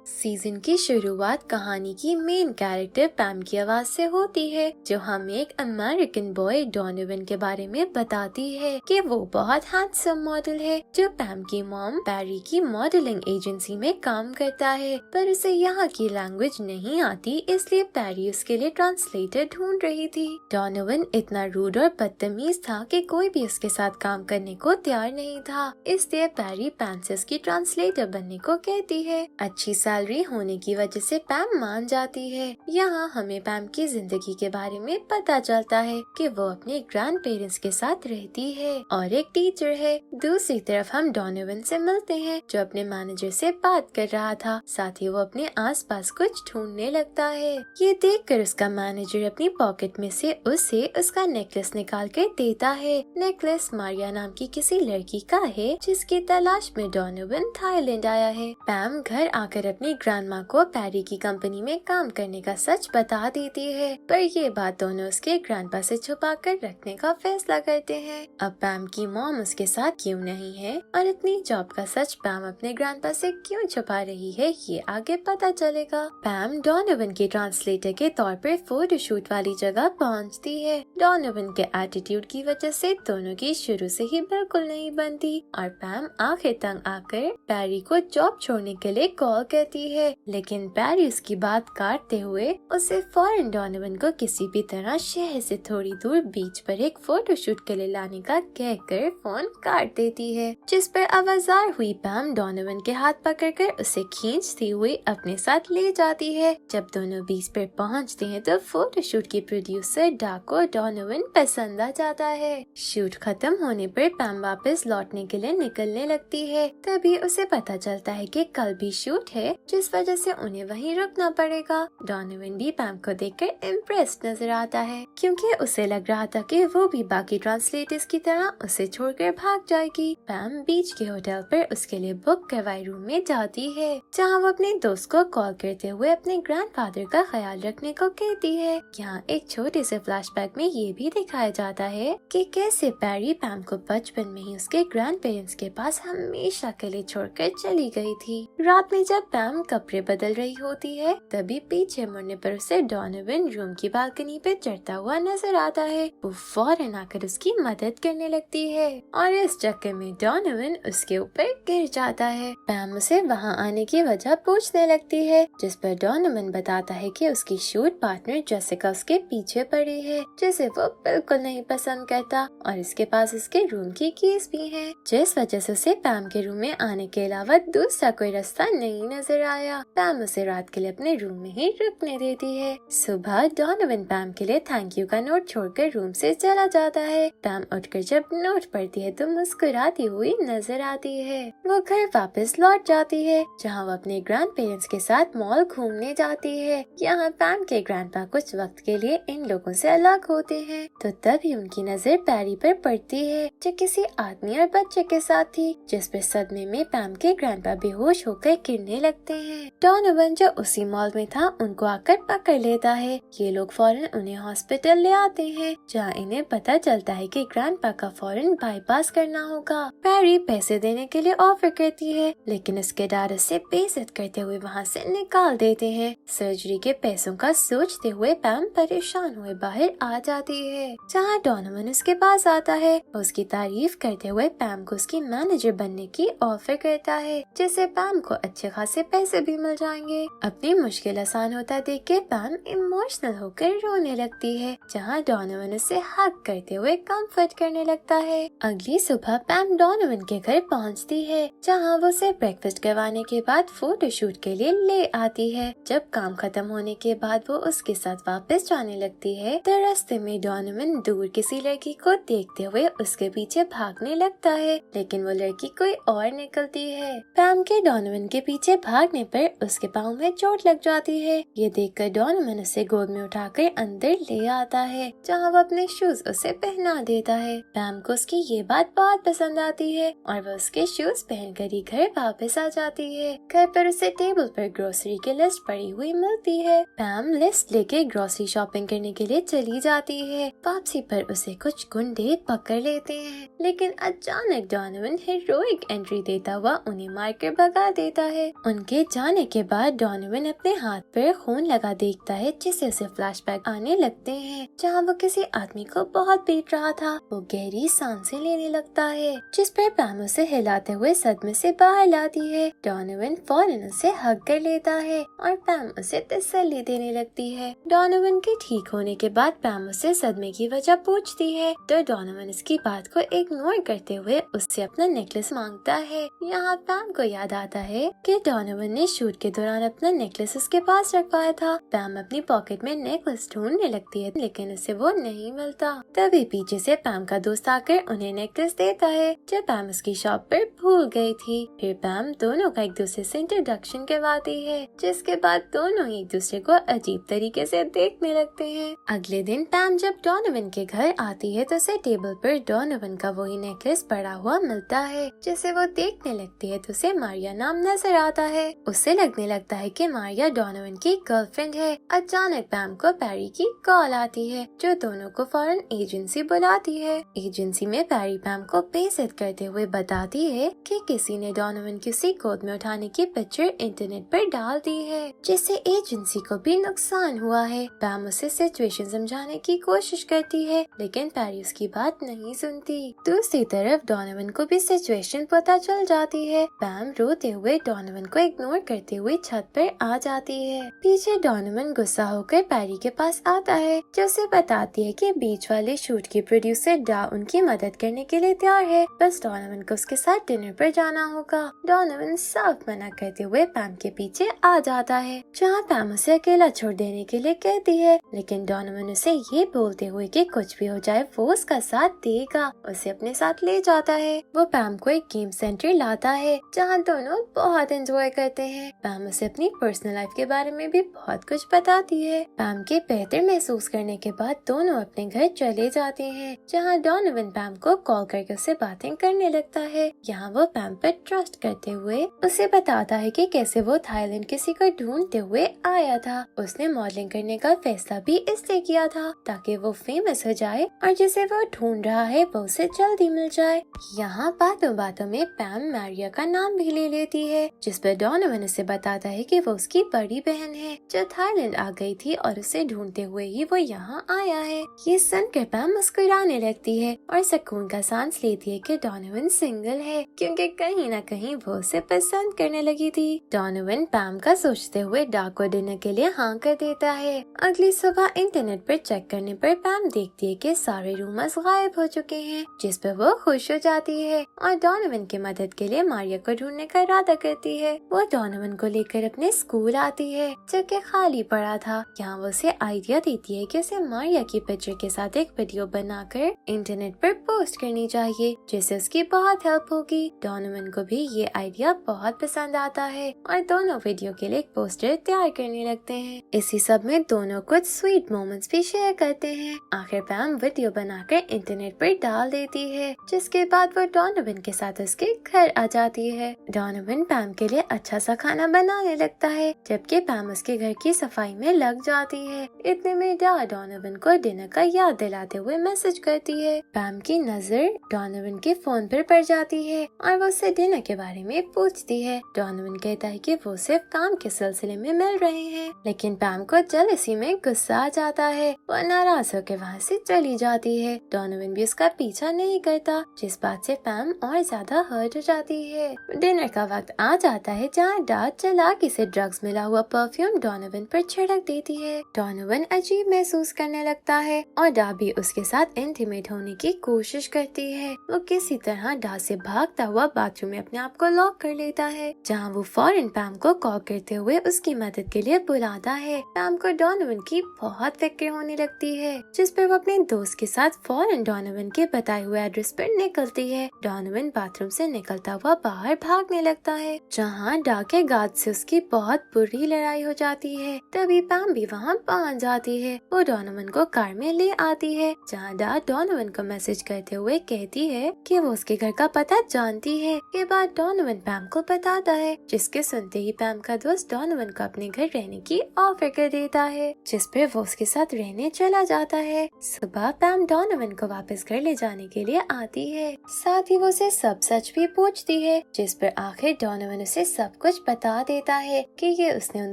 Season की शुरुआत कहानी की मेन कैरेक्टर पैम की आवाज से होती है, जो हमें एक अमेरिकन बॉय डोनोवन के बारे में बताती है कि वो बहुत हैंडसम मॉडल है जो पैम की मॉम पैरी की मॉडलिंग एजेंसी में काम करता है, पर उसे यहाँ की लैंग्वेज नहीं आती, इसलिए पैरी उसके लिए ट्रांसलेटर ढूंढ रही थी। डोनोवन इतना रूड और बदतमीज था कि कोई भी उसके साथ काम करने को तैयार नहीं था, इसलिए पैरी पैम से उसकी ट्रांसलेटर बनने को कहती है। अच्छी सैलरी होने की वजह से पैम मान जाती है। यहाँ हमें पैम की जिंदगी के बारे में पता चलता है कि वो अपने ग्रैंड पेरेंट्स के साथ रहती है और एक टीचर है। दूसरी तरफ हम डोनोवन से मिलते हैं, जो अपने मैनेजर से बात कर रहा था, साथ ही वो अपने आसपास कुछ ढूंढने लगता है। ये देखकर उसका मैनेजर अपनी पॉकेट में से उसे उसका नेकलेस निकाल कर देता है। नेकलेस मारिया नाम की किसी लड़की का है, जिसकी तलाश में डोनोवन थाईलैंड आया है। पैम घर आकर अपनी ग्रैंडमा को पैरी की कंपनी में काम करने का सच बता देती है, पर ये बात दोनों उसके ग्रैंडपा से छुपा कर रखने का फैसला करते हैं। अब पैम की मॉम उसके साथ क्यों नहीं है और इतनी जॉब का सच पैम अपने ग्रैंडपा से क्यों छुपा रही है, ये आगे पता चलेगा। पैम डोनोवन के ट्रांसलेटर के तौर पर फोटोशूट वाली जगह पहुंचती है। डोनोवन के एटीट्यूड की वजह से दोनों की शुरू से ही बिल्कुल नहीं बनती और पैम आखिर तंग आकर पैरी को जॉब छोड़ने के लिए कॉल करती है, लेकिन पैरी उसकी बात काटते हुए उसे फौरन डोनोवन को किसी भी तरह शहर से थोड़ी दूर बीच पर एक फोटोशूट के लिए लाने का कहकर फोन काट देती है, जिस पर आवाजार हुई पैम डोनोवन के हाथ पकड़कर उसे खींचती हुई अपने साथ ले जाती है। जब दोनों बीच पर पहुंचते हैं तो फोटोशूट की प्रोड्यूसर डाक को डोनोवन पसंद आ जाता है। शूट खत्म होने पर पैम वापस लौटने के लिए निकलने लगती है, तभी उसे पता चलता है कि कल भी शूट है, जिस वजह से उन्हें वहीं रुकना पड़ेगा। डोनोवन भी पैम को देखकर इम्प्रेस्ड नजर आता है, क्योंकि उसे लग रहा था कि वो भी बाकी ट्रांसलेटर्स की तरह उसे छोड़कर भाग जाएगी। पैम बीच के होटल पर उसके लिए बुक करवाए रूम में जाती है, जहां वो अपने दोस्त को कॉल करते हुए अपने ग्रैंडफादर का ख्याल रखने को कहती है। यहाँ एक छोटे से फ्लैशबैक में ये भी दिखाया जाता है कि कैसे पैरी पैम को बचपन में ही उसके ग्रैंड पेरेंट्स के पास हमेशा के लिए छोड़कर चली गई थी। रात में जब पैम कपड़े बदल रही होती है, तभी पीछे मुड़ने पर उसे डोनोवन रूम की बालकनी पे चढ़ता हुआ नजर आता है। वो फौरन आकर उसकी मदद करने लगती है और इस चक्कर में डोनोवन उसके ऊपर गिर जाता है। पैम उसे वहाँ आने की वजह पूछने लगती है, जिस पर डोनोवन बताता है कि उसकी शूट पार्टनर जेसिका उसके पीछे पड़ी है, जिसे वो बिल्कुल नहीं पसंद करता और इसके पास उसके रूम की कीज भी है, जिस वजह से उसे पैम के रूम में आने के अलावा दूसरा कोई रास्ता नहीं नजर आया। पैम उसे रात के लिए अपने रूम में ही रुकने देती है। सुबह डोनोवन पैम के लिए थैंक यू का नोट छोड़कर रूम से चला जाता है। पैम उठकर जब नोट पढ़ती है तो मुस्कुराती हुई नजर आती है। वो घर वापस लौट जाती है, जहाँ वो अपने ग्रैंड पेरेंट्स के साथ मॉल घूमने जाती है। यहाँ पैम के ग्रैंडपा कुछ वक्त के लिए इन लोगों से अलग होते हैं, तो तभी उनकी नजर पैरी पर पड़ती है, जो किसी आदमी और बच्चे के साथ थी, जिस पर सदमे में पैम के ग्रैंडपा बेहोश होकर गिरने लगते हैं। डोनोवन जो उसी मॉल में था उनको आकर पकड़ लेता है। ये लोग फौरन उन्हें हॉस्पिटल ले आते हैं, जहाँ इन्हें पता चलता है कि ग्रैंडपा का फौरन बाईपास करना होगा। पैरी पैसे देने के लिए ऑफर करती है, लेकिन उसके डर उसे बेइज्जत करते हुए वहाँ से निकाल देते हैं। सर्जरी के पैसों का सोचते हुए पैम परेशान हुए बाहर आ जाती है, जहाँ डोनोवन उसके पास आता है। उसकी तारीफ करते हुए पैम को उसकी मैनेजर बनने की ऑफर करता है, जिससे पैम को अच्छे खासे पैसे भी मिल जाएंगे। अपनी मुश्किल आसान होता देख के पैम इमोशनल होकर रोने लगती है, जहाँ डोनोवन उसे हग करते हुए कंफर्ट करने लगता है। अगली सुबह पैम डोनोवन के घर पहुँचती है, जहाँ वो उसे ब्रेकफास्ट करवाने के बाद फोटोशूट के लिए ले आती है। जब काम खत्म होने के बाद वो उसके साथ वापस जाने लगती है, तो रास्ते में डोनोवन दूर किसी लड़की को देखते हुए उसके पीछे भागने लगता है, लेकिन वो लड़की कोई और निकलती है। पैम के डोनोवन के पीछे भागने पर उसके पाँव में चोट लग जाती है। ये देखकर डोनोवन उसे गोद में उठाकर अंदर ले आता है, जहाँ वो अपने शूज उसे पहना देता है। पैम को उसकी ये बात बहुत पसंद आती है और वो उसके शूज पहनकर ही घर वापस आ जाती है। घर पर उसे टेबल पर ग्रोसरी की लिस्ट पड़ी हुई मिलती है। पैम लिस्ट लेके ग्रोसरी शॉपिंग करने के लिए चली जाती है। वापसी पर उसे कुछ गुंडे पकड़ लेते हैं, लेकिन अचानक डोनोवन हीरोइक एंट्री देता हुआ उन्हें मारकर भगा देता है। उनके के जाने के बाद डॉनोवन अपने हाथ पर खून लगा देखता है, जिससे उसे फ्लैशबैक आने लगते हैं जहाँ वो किसी आदमी को बहुत पीट रहा था। वो गहरी सांसें लेने लगता है, जिस पर पैम उसे हिलाते हुए सदमे से बाहर लाती है। डॉनोवन फौरन उसे हग कर लेता है और पैम उसे तसल्ली देने लगती है। डॉनोवन के ठीक होने के बाद पैम उसे सदमे की वजह पूछती है, तो डॉनोवन इसकी बात को इग्नोर करते हुए उससे अपना नेकलेस मांगता है। यहाँ पैम को याद आता है कि डॉनोवन ने शूट के दौरान अपना नेकलेस उसके पास रखवाया था। पैम अपनी पॉकेट में नेकलेस ढूंढने लगती है, लेकिन उसे वो नहीं मिलता। तभी पीछे से पैम का दोस्त आकर उन्हें नेकलेस देता है, जो पैम उसकी शॉप पर भूल गई थी। फिर पैम दोनों का एक दूसरे से इंट्रोडक्शन करवाती है, जिसके बाद दोनों एक दूसरे को अजीब तरीके से देखने लगते हैं। अगले दिन पैम जब डॉनोवन के घर आती है तो उसे टेबल पर डॉनोवन का वही नेकलेस पड़ा हुआ मिलता है, जिसे वो देखने लगती है तो उसे मारिया नाम नजर आता है। उसे लगने लगता है कि मारिया डॉनोवन की गर्लफ्रेंड है। अचानक पैम को पैरी की कॉल आती है, जो दोनों को फौरन एजेंसी बुलाती है। एजेंसी में पैरी पैम को बेइज्जत करते हुए बताती है कि किसी ने डॉनोवन की उसी गोद में उठाने की पिक्चर इंटरनेट पर डाल दी है, जिससे एजेंसी को भी नुकसान हुआ है। पैम उसे सिचुएशन समझाने की कोशिश करती है, लेकिन पैरी उसकी बात नहीं सुनती। दूसरी तरफ डॉनोवन को भी सिचुएशन पता चल जाती है। पैम रोते हुए डॉनोवन को इग्नोर करते हुए छत पर आ जाती है। पीछे डॉनोवन गुस्सा होकर पैरी के पास आता है, जो उसे बताती है कि बीच वाले शूट की प्रोड्यूसर डा उनकी मदद करने के लिए तैयार है, बस डॉनोवन को उसके साथ डिनर पर जाना होगा। डॉनोवन साफ मना करते हुए पैम के पीछे आ जाता है, जहाँ पैम उसे अकेला छोड़ देने के लिए कहती है, लेकिन डॉनोवन उसे ये बोलते हुए कि कुछ भी हो जाए वो उसका साथ देगा, उसे अपने साथ ले जाता है। वो पैम को एक गेम सेंटर लाता है, जहाँ दोनों बहुत एंजॉय करते हैं। पैम उसे अपनी पर्सनल लाइफ के बारे में भी बहुत कुछ बताती है। पैम के बेहतर महसूस करने के बाद दोनों अपने घर चले जाते हैं, जहाँ डॉनोवन पैम को कॉल करके उससे बातें करने लगता है। यहाँ वो पैम पर ट्रस्ट करते हुए उसे बताता है कि कैसे वो थाईलैंड किसी को ढूंढते हुए आया था। उसने मॉडलिंग करने का फैसला भी इसलिए किया था ताकि वो फेमस हो जाए और जिसे वो ढूंढ रहा है वो उसे जल्दी मिल जाए। यहाँ बातों बातों में पैम मारिया का नाम भी ले लेती है, जिस पर डॉनोवन उसे बताता है कि वो उसकी बड़ी बहन है, जो थाईलैंड आ गई थी और उसे ढूंढते हुए ही वो यहाँ आया है। ये सुनकर पैम मुस्कुराने लगती है और सुकून का सांस लेती है कि डॉनोवन सिंगल है, क्योंकि कहीं न कहीं वो उसे पसंद करने लगी थी। डॉनोवन पैम का सोचते हुए डा को डिनर के लिए हाँ कर देता है। अगली सुबह इंटरनेट पर चेक करने पर पैम देखती है कि सारे रूमर्स गायब हो चुके हैं, जिस पर वो खुश हो जाती है और डॉनोवन की मदद के लिए मारिया को ढूंढने का इरादा करती है। वो डॉनोवन को लेकर अपने स्कूल आती है, जो कि खाली पड़ा था। यहाँ वो उसे आइडिया देती है कि उसे मारिया की पिक्चर के साथ एक वीडियो बनाकर इंटरनेट पर पोस्ट करनी चाहिए, जिससे उसकी बहुत हेल्प होगी। डॉनोवन को भी ये आइडिया बहुत पसंद आता है और दोनों वीडियो के लिए एक पोस्टर तैयार करने लगते हैं। इसी सब में दोनों कुछ स्वीट मोमेंट्स भी शेयर करते हैं। आखिर पैम वीडियो बनाकर इंटरनेट पर डाल देती है, जिसके बाद वो डॉनोवन के साथ उसके घर आ जाती है। डॉनोवन पैम के लिए अच्छा सा खाना बनाने लगता है, जबकि पैम उसके घर की सफाई में लग जाती है। इतने में डा डॉनोवन को डिनर का याद दिलाते हुए मैसेज करती है। पैम की नजर डॉनोवन के फोन पर पड़ जाती है और वो उससे डिनर के बारे में पूछती है। डॉनोवन कहता है कि वो सिर्फ काम के सिलसिले में मिल रहे हैं, लेकिन पैम को जेलसी में गुस्सा आ जाता है। वो नाराज होकर वहाँ से चली जाती है। डॉनोवन भी उसका पीछा नहीं करता, जिस बात से पैम और ज्यादा हर्ट हो जाती है। डिनर का वक्त आ जाता है, जहाँ डा चालाकी से ड्रग्स मिला हुआ परफ्यूम डॉनोवन पर छिड़क देती है। डॉनोवन अजीब महसूस करने लगता है और डा भी उसके साथ इंटीमेट होने की कोशिश करती है। वो किसी तरह डा से भागता हुआ बाथरूम में अपने आप को लॉक कर लेता है, जहाँ वो फौरन पैम को कॉल करते हुए उसकी मदद के लिए बुलाता है। पैम को डॉनोवन की बहुत फिक्र होने लगती है, जिस पर वो अपने दोस्त के साथ फौरन डॉनोवन के बताए हुए एड्रेस पर निकलती है। डॉनोवन बाथरूम से निकलता हुआ बाहर भागने लगता है, जहाँ डा के गार्ड से उसकी बहुत बुरी लड़ाई हो जाती है। तभी पैम भी वहाँ पहुँच जाती है। वो डॉनोवन को कार में ले आती है, जहाँ डा डॉनोवन को मैसेज करते हुए कहती है कि वो उसके घर का पता जानती है। के बाद डॉनोवन पैम को बताता है, जिसके सुनते ही पैम का दोस्त डॉनोवन को अपने घर रहने की ऑफर कर देता है, जिस पर वो उसके साथ रहने चला जाता है। सुबह पैम डॉनोवन को वापस घर ले जाने के लिए आती है, साथ ही वो उसे सब सच भी पूछती है, जिस पर आखिर डॉनोवन उसे सब कुछ कुछ बता देता है कि ये उसने उन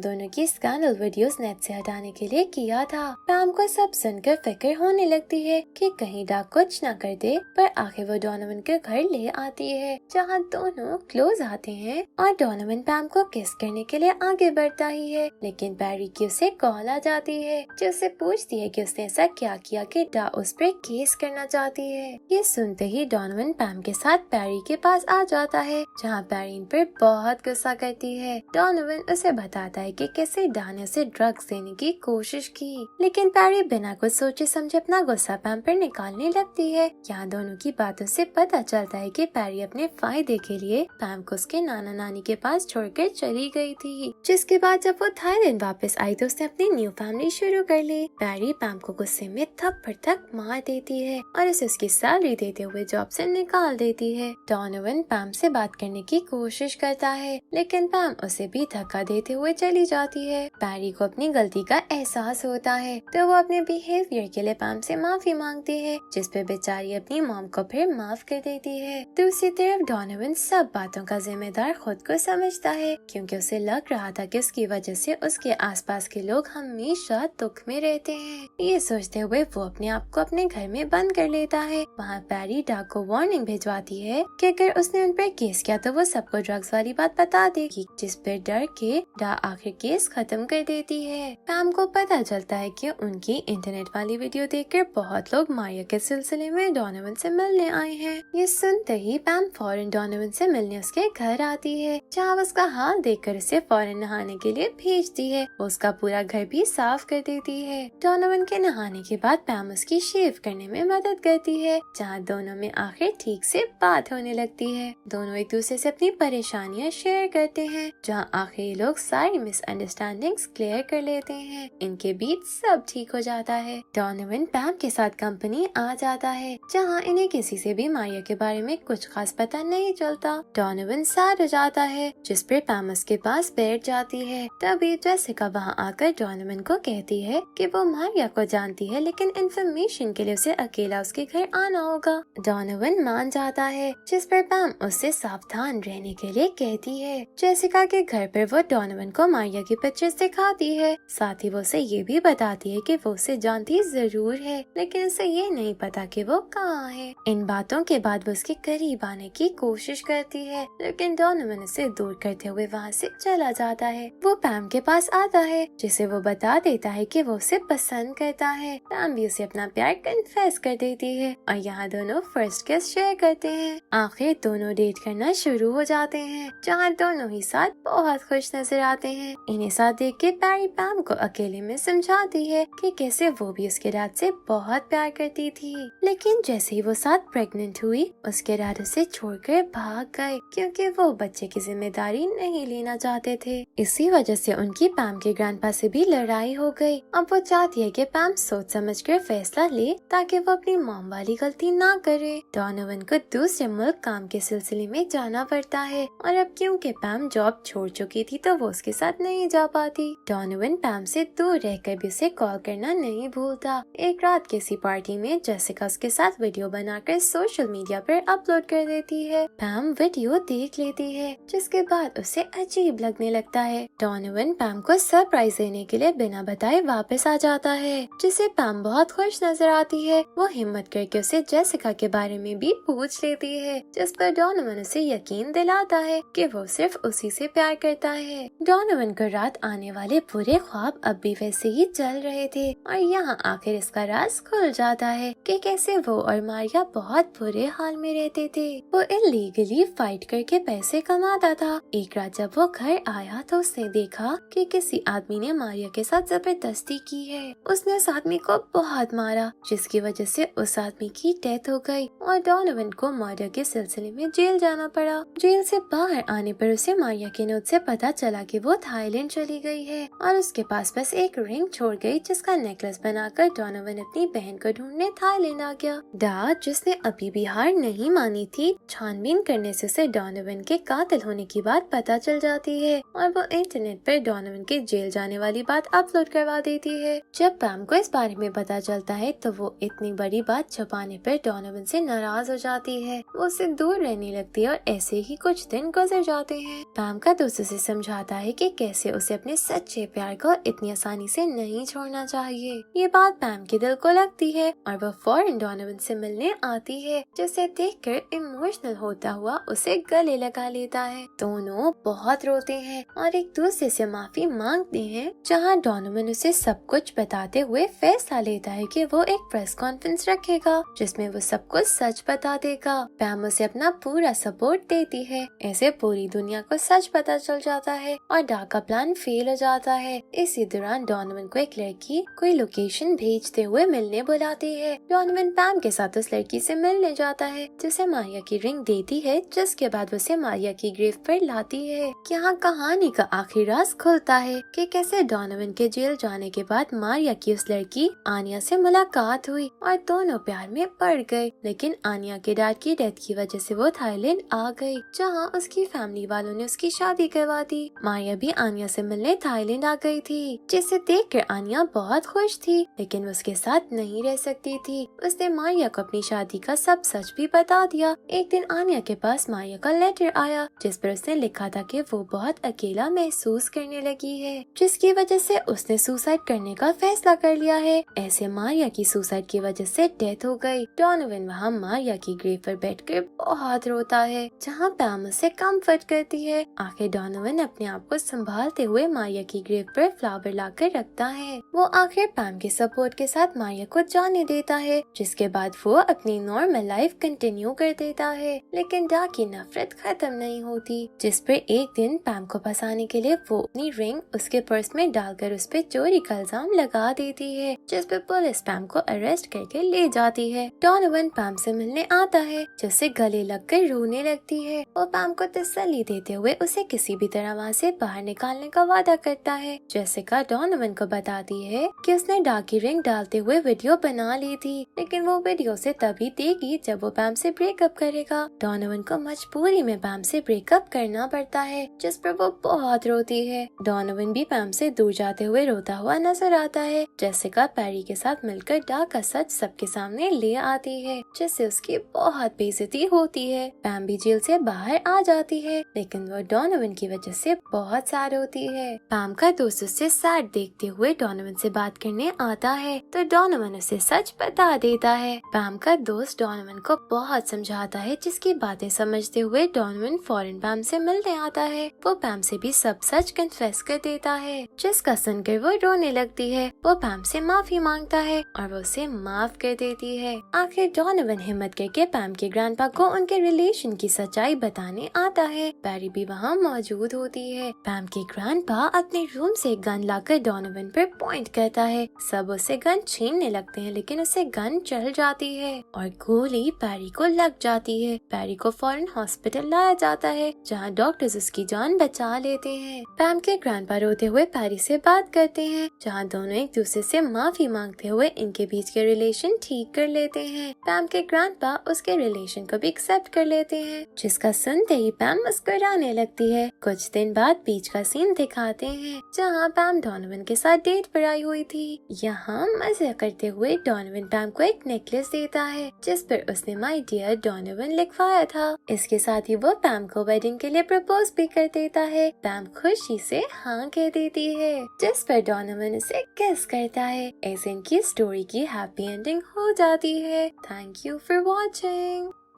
दोनों की स्कैंडल वीडियोस नेट से हटाने के लिए किया था। पैम को सब सुनकर फिक्र होने लगती है कि कहीं डॉग कुछ न कर दे, पर आखिर वो डोनोवन के घर ले आती है जहाँ दोनों क्लोज आते हैं और डोनोवन पैम को किस करने के लिए आगे बढ़ता ही है, लेकिन पैरी की उसे कॉल आ जाती है जो उससे पूछती है कि उसने ऐसा क्या किया कि डा उस पर केस करना चाहती है। ये सुनते ही डोनोवन पैम के साथ पैरी के पास आ जाता है जहाँ पैरी इन पर बहुत गुस्सा करती है। डोनोवन उसे बताता है कि कैसे डा ने उसे ड्रग्स देने की कोशिश की, लेकिन पैरी बिना कुछ सोचे समझे अपना गुस्सा पैम पर निकालने लगती है। यहाँ दोनों की बातों से पता चलता है कि पैरी अपने फायदे के लिए पैम को उसके नाना नानी के पास छोड़कर चली गई थी, जिसके बाद जब वो थाईलैंड वापस आई तो उसने अपनी न्यू फैमिली शुरू कर ली। पैरी पैम को गुस्से में थप्पड़ तक मार देती है और उसे उसकी सैलरी देते हुए जॉब से निकाल देती है। डोनोवन पैम से बात करने की कोशिश करता है, लेकिन पैम उसे भी धक्का देते हुए चली जाती है। पैरी को अपनी गलती का एहसास होता है तो वो अपने बिहेवियर के लिए पैम से माफी मांगती है, जिस पे बेचारी अपनी मॉम को फिर माफ कर देती है। दूसरी तरफ डोनोवन सब बातों का जिम्मेदार खुद को समझता है, क्योंकि उसे लग रहा था कि उसकी वजह से उसके आसपास के लोग हमेशा दुख में रहते हैं। ये सोचते हुए वो अपने आप को अपने घर में बंद कर लेता है। वहाँ पैरी डा को वार्निंग भिजवाती है कि अगर उसने उन पर केस किया तो वो सबको ड्रग्स वाली बात बता देगी, जिस पर डर के डा आखिर केस खत्म कर देती है। पैम को पता चलता है कि उनकी इंटरनेट वाली वीडियो देखकर बहुत लोग मारिया के सिलसिले में डोनोवन से मिलने आए हैं। ये सुनते ही पैम फौरन डोनोवन से मिलने उसके घर आती है, जहाँ उसका हाल देखकर उसे फौरन नहाने के लिए भेजती है। वो उसका पूरा घर भी साफ कर देती है। डोनोवन के नहाने के बाद पैम उसकी शेव करने में मदद करती है, जहाँ दोनों में आखिर ठीक से बात होने लगती है। दोनों एक दूसरे से अपनी परेशानियाँ शेयर करते हैं, जहाँ आखिर ये लोग सारी मिसअंडरस्टैंडिंग्स क्लियर कर लेते हैं। इनके बीच सब ठीक हो जाता है। डोनोवन पैम के साथ कंपनी आ जाता है, जहाँ इन्हें किसी से भी मारिया के बारे में कुछ खास पता नहीं चलता। डोनोवन सैड हो जाता है, जिस पर पैम उसके पास बैठ जाती है। तभी जेसिका वहाँ आकर डोनोवन को कहती है कि वो मारिया को जानती है, लेकिन इंफॉर्मेशन के लिए उसे अकेला उसके घर आना होगा। डोनोवन मान जाता है, जिस पर पैम उससे सावधान रहने के लिए कहती है। जेसिका के घर पर वो डोनोवन को मारिया की पिक्चर्स दिखाती है, साथ ही वो उसे ये भी बताती है कि वो उसे जानती जरूर है, लेकिन उसे ये नहीं पता कि वो कहाँ है। इन बातों के बाद वो उसके करीब आने की कोशिश करती है, लेकिन डोनोवन उसे दूर करते हुए वहाँ से चला जाता है। वो पैम के पास आता है, जिसे वो बता देता है कि वो उसे पसंद करता है। पैम भी उसे अपना प्यार कन्फेस कर देती है और यहाँ दोनों फर्स्ट किस शेयर करते हैं। आखिर दोनों डेट करना शुरू हो जाते हैं, जहाँ दोनों ही साथ बहुत खुश नजर आते हैं। इन्हें साथ देख के पैरी पैम को अकेले में समझाती है कि कैसे वो भी उसके डैड से बहुत प्यार करती थी, लेकिन जैसे ही वो साथ प्रेग्नेंट हुई उसके डैड उसे छोड़कर भाग गए, क्योंकि वो बच्चे की जिम्मेदारी नहीं लेना चाहते थे। इसी वजह से उनकी पैम के ग्रैंडपा से भी लड़ाई हो गई। अब वो चाहती है कि पैम सोच समझकर फैसला ले, ताकि वो अपनी मॉम वाली गलती ना करे। डोनोवन को दूसरे मुल्क काम के सिलसिले में जाना पड़ता है, और अब क्योंकि पैम जॉब छोड़ चुकी थी तो वो उसके साथ नहीं जा पाती। डोनोवन पैम से दूर रहकर भी उसे कॉल करना नहीं भूलता। एक रात किसी पार्टी में जेसिका उसके साथ वीडियो बनाकर सोशल मीडिया पर अपलोड कर देती है। पैम वीडियो देख लेती है, जिसके बाद उसे अजीब लगने लगता है। डोनोवन पैम को सरप्राइज देने के लिए बिना बताए वापस आ जाता है, जिसे पैम बहुत खुश नजर आती है। वो हिम्मत करके उसे जेसिका के बारे में भी पूछ लेती है, जिस पर डोनोवन उसे यकीन दिलाता है कि वो सिर्फ उसी से प्यार करता है। डोनोवन को रात आने वाले बुरे ख्वाब अब भी वैसे ही चल रहे थे, और यहाँ आखिर इसका राज खुल जाता है कि कैसे वो और मारिया बहुत बुरे हाल में रहते थे। वो इलीगली फाइट करके पैसे कमाता था। एक रात जब वो घर आया तो उसने देखा कि किसी आदमी ने मारिया के साथ जबरदस्ती की है। उसने उस आदमी को बहुत मारा, जिसकी वजह से उस आदमी की डेथ हो गई, और डोनोवन को मारिया के सिलसिले में जेल जाना पड़ा। जेल से बाहर आने पर उसे मारिया के नोट से पता चला कि वो थाईलैंड चली गई है, और उसके पास बस एक रिंग छोड़ गई, जिसका नेकलेस बनाकर डोनोवन अपनी बहन को ढूंढने थाईलैंड आ गया। डा, जिसने अभी भी हार नहीं मानी थी, छानबीन करने से उसे डोनोवन के कातिल होने की बात पता चल जाती है, और वो इंटरनेट पर डोनोवन के जेल जाने वाली बात अपलोड करवा देती है। जब पैम को इस बारे में पता चलता है तो वो इतनी बड़ी बात छुपाने पर डोनोवन से नाराज हो जाती है। वो उससे दूर रहने लगती है, और ऐसे ही कुछ दिन गुजर जाते हैं। पैम का दोस्त उसे समझाता है कि कैसे उसे अपने सच्चे प्यार को इतनी आसानी से नहीं छोड़ना चाहिए। ये बात पैम के दिल को लगती है और वो फौरन डोनोवन से मिलने आती है, जिसे देखकर इमोशनल होता हुआ उसे गले लगा लेता है। दोनों बहुत रोते हैं और एक दूसरे से माफी मांगते हैं, जहाँ डोनोवन उसे सब कुछ बताते हुए फैसला लेता है कि वो एक प्रेस कॉन्फ्रेंस रखेगा जिसमें वो सब कुछ सच बता देगा। पैम उसे अपना पूरा सपोर्ट देती है। ऐसे पूरी दुनिया को सच पता चल जाता है और डाक का प्लान फेल हो जाता है। इसी दौरान डोनोवन को एक लड़की कोई लोकेशन भेजते हुए मिलने बुलाती है। डोनोवन पैम के साथ उस लड़की से मिलने जाता है, जिसे मारिया की रिंग देती है, जिसके बाद उसे मारिया की ग्रेव पर लाती है। यहाँ कहानी का आखिरी राज खुलता है कि कैसे डोनोवन के जेल जाने के बाद मारिया की उस लड़की आनिया से मुलाकात हुई और दोनों प्यार में पड़ गए। लेकिन आनिया के डैड की डेथ की वजह से वो थाईलैंड आ गई, जहाँ उसकी फैमिली वालों ने उसकी शादी करवा दी। मारिया भी आनिया से मिलने थाईलैंड आ गई थी, जिसे देखकर आनिया बहुत खुश थी, लेकिन वो उसके साथ नहीं रह सकती थी। उसने मारिया को अपनी शादी का सब सच भी बता दिया। एक दिन आनिया के पास मारिया का लेटर आया, जिस पर उसने लिखा था कि वो बहुत अकेला महसूस करने लगी है, जिसकी वजह से उसने सुसाइड करने का फैसला कर लिया है। ऐसे मारिया की सुसाइड की वजह से डेथ हो गई। डोनोवन वहाँ मारिया की ग्रेव पर बैठकर बहुत रोता है, जहाँ पैम उसे कम्फर्ट करती है। आखिर डोनोवन अपने आप को संभालते हुए मारिया की ग्रेव पर फ्लावर लाकर रखता है। वो आखिर पैम के सपोर्ट के साथ मारिया को जाने देता है, जिसके बाद वो अपनी नॉर्मल लाइफ कंटिन्यू कर देता है। लेकिन डाक की नफरत खत्म नहीं होती, जिस पर एक दिन पैम को फंसाने के लिए वो अपनी रिंग उसके पर्स में डालकर उस पर चोरी का इल्जाम लगा देती है, जिस पर पुलिस पैम को अरेस्ट करके ले जाती है। डोनोवन पैम से मिलने आता है, जिससे गले लगकर रोने लगती है। वो पैम को तसल्ली देते हुए उसे किसी भी तरह वहाँ से बाहर निकालने का वादा करता है। जेसिका डोनोवन को बताती है कि उसने डाक की रिंग डालते हुए वीडियो बना ली थी, लेकिन वो वीडियो से तभी देगी जब वो पैम से ब्रेकअप करेगा। डोनोवन को मजबूरी में पैम से ब्रेकअप करना पड़ता है, जिस पर वो बहुत रोती है। डोनोवन भी पैम से दूर जाते हुए रोता हुआ नजर आता है। जेसिका पैरी के साथ मिलकर डाक का सच सबके सामने ले आती है, जिससे उसकी बहुत बेइज्जती होती है। पैम भी जेल से बाहर आ जाती है, लेकिन वो डोनोवन की वजह से बहुत सैड होती है। पैम का दोस्त उससे सैड देखते हुए डोनोवन से बात करने आता है, तो डोनोवन उसे सच बता देता है। पैम का दोस्त डोनोवन को बहुत समझाता है, जिसकी बातें समझते हुए डोनोवन फौरन पैम से मिलने आता है। वो पैम से भी सब सच कन्फेस कर देता है, जिसका सुनकर वो रोने लगती है। वो पैम से माफी मांगता है और वो उसे माफ कर देती है। आखिर डोनोवन हिम्मत करके पैम के ग्रैंडपा को उनके रिलेशन की सच्चाई बताने आता है। पैरी भी वहाँ मौजूद होती है। पैम के ग्रैंडपा अपने रूम से गन लाकर डोनोवन पर पॉइंट करता है। सब उसे गन छीनने लगते हैं, लेकिन उसे गन चल जाती है और गोली पैरी को लग जाती है। पैरी को फौरन हॉस्पिटल लाया जाता है, जहाँ डॉक्टर्स उसकी जान बचा लेते हैं। पैम के ग्रैंडपा रोते हुए पैरी से बात करते हैं, जहाँ दोनों एक दूसरे से माफी मांगते हुए इनके बीच के रिलेशन ठीक कर लेते हैं। पैम के ग्रैंडपा उसके रिलेशन को भी एक्सेप्ट कर लेते हैं, जिसका सुनते ही पैम मुस्कुराने लगती है। कुछ दिन बाद बीच का सीन दिखाते हैं, जहाँ पैम डोनोवन के साथ डेट पर आई हुई थी। यहाँ मजे करते हुए डोनोवन पैम को एक नेकलेस देता है, जिस पर उसने माय डियर डोनोवन लिखवाया था। इसके साथ ही वो पैम को वेडिंग के लिए प्रपोज भी कर देता है। पैम खुशी से हाँ कह देती है, जिस पर डोनोवन उसे किस करता है। ऐसे इनकी स्टोरी की हैप्पी एंडिंग हो जाती है। Thank you for watching.